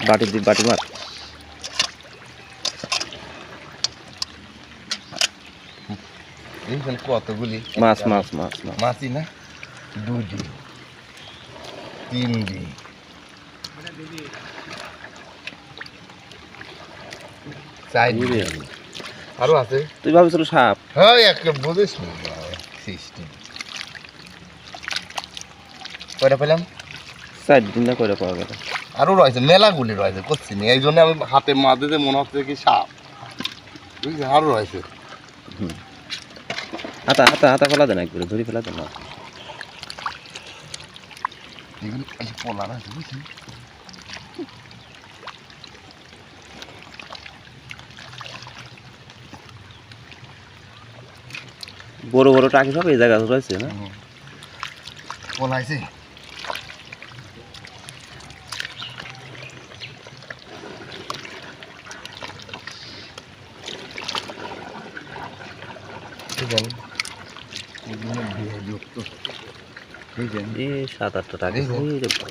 বাটি দি বাটি মার এইখানে কতগুলি মাছ মাছ মাছ মাছ মাছই না 2 দিন 3 দিন 4 দিন আরো আছে তুই ভাবছিস সাপ হ্যাঁ একটা বুঝিস সিস্টেম কয়টা পেলাম 4 দিন না করে পাওয়া গেল আরো রয়েছে মেলাগুলি রয়েছে করছি না এই জন্য আমি হাতে মাঝে মনে হচ্ছে কি সাপ বুঝলি আরো রয়েছে হাতা হাতা হাতা ফেলা দেন একবারে ধরে ফেলা দেন না এগুলো এই পোলা আছে বুঝলি বড় বড় টাকি সব এই জায়গা রয়েছে না পোলা আছে এই 7-8টা টাকি রে বাবা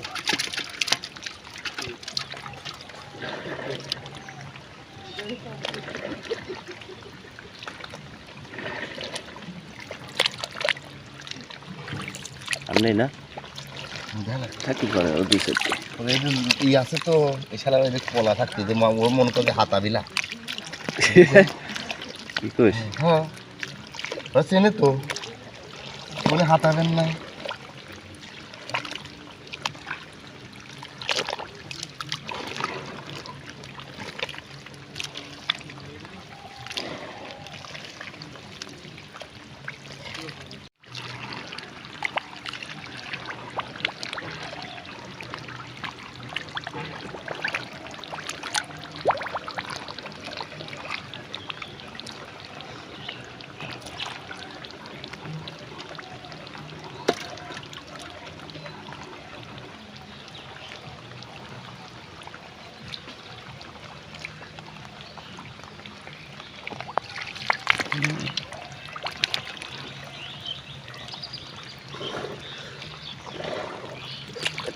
আমনে না থাকি করে ও দিছে ই আছে তো এই শালা ওই পোলা থাকতে যে ওর মনে করে হাতা দিলা কি কইস হ্যাঁ চেনে তো মনে হাতাবেন না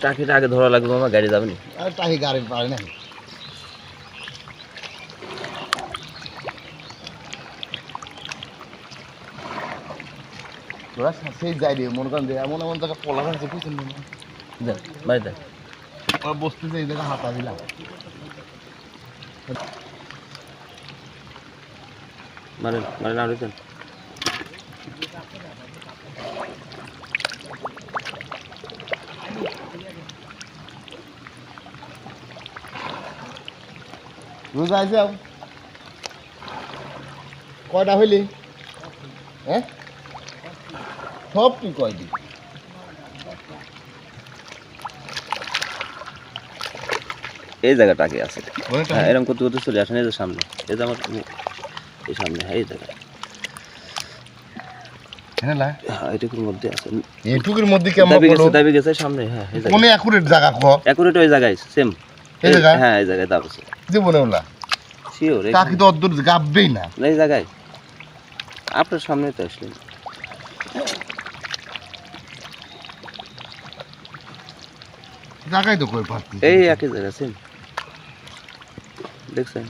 টাকিটা আগে ধরা লাগবে আমার গাড়ি যাবে না আর টাকি গাড়ি পারে না তোরা সেই যাই রে মনে করেন এমন এমন জায়গা পোলা আছে বুঝছেন না বাড়িতে ওরা বসতেছে এই জায়গা হাতা দিলাম মারেন মারেন আর দিতেন রোজ আইসে কয়টা হইলি হ্যাঁ সব তুই কয় দি এই জায়গাটা আগে আছে হ্যাঁ এরকম করতে করতে চলে আসেন এই যে সামনে এই যে আমার এই সামনে হ্যাঁ এই জায়গায় হ্যাঁ না হ্যাঁ এটুকুর মধ্যে আছে এইটুকুর মধ্যে কি আমরা দাবি গেছে সামনে হ্যাঁ এই কোন অ্যাকুরেট জায়গা কো অ্যাকুরেট ওই জায়গায় সেম এই জায়গা হ্যাঁ এই জায়গায় দাব আছে জীবনে ওলা শিওর টাকি তো অদ্দুর গাববেই না এই জায়গায় আপনার সামনে তো আসলেন জায়গায় তো কই পাচ্ছি এই একই জায়গা সেম দেখছেন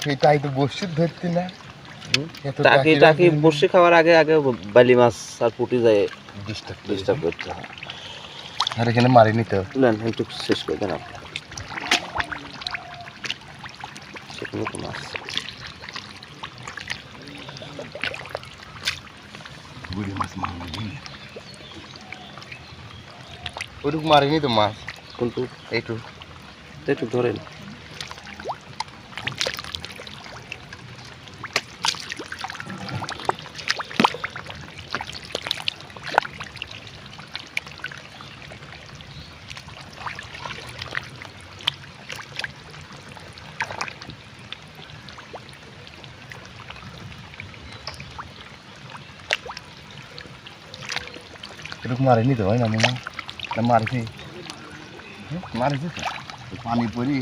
সেটাই তো বসে ধরতি না টাকি টাকি বসে খাওয়ার আগে আগে বালি মাছ আর পুঁটি যায় ডিস্টার্ব করতে হয় আর এখানে মারি নিতে নেন একটু শেষ করে দেন আপনি সেখানে তো মাছ বুড়ি মাছ মারি ওইটুকু মারিনি তো মাছ কিন্তু এইটু একটু ধরেন এরকম মারিনি তো হয় না মারিছি মারিছি তো পানি পরি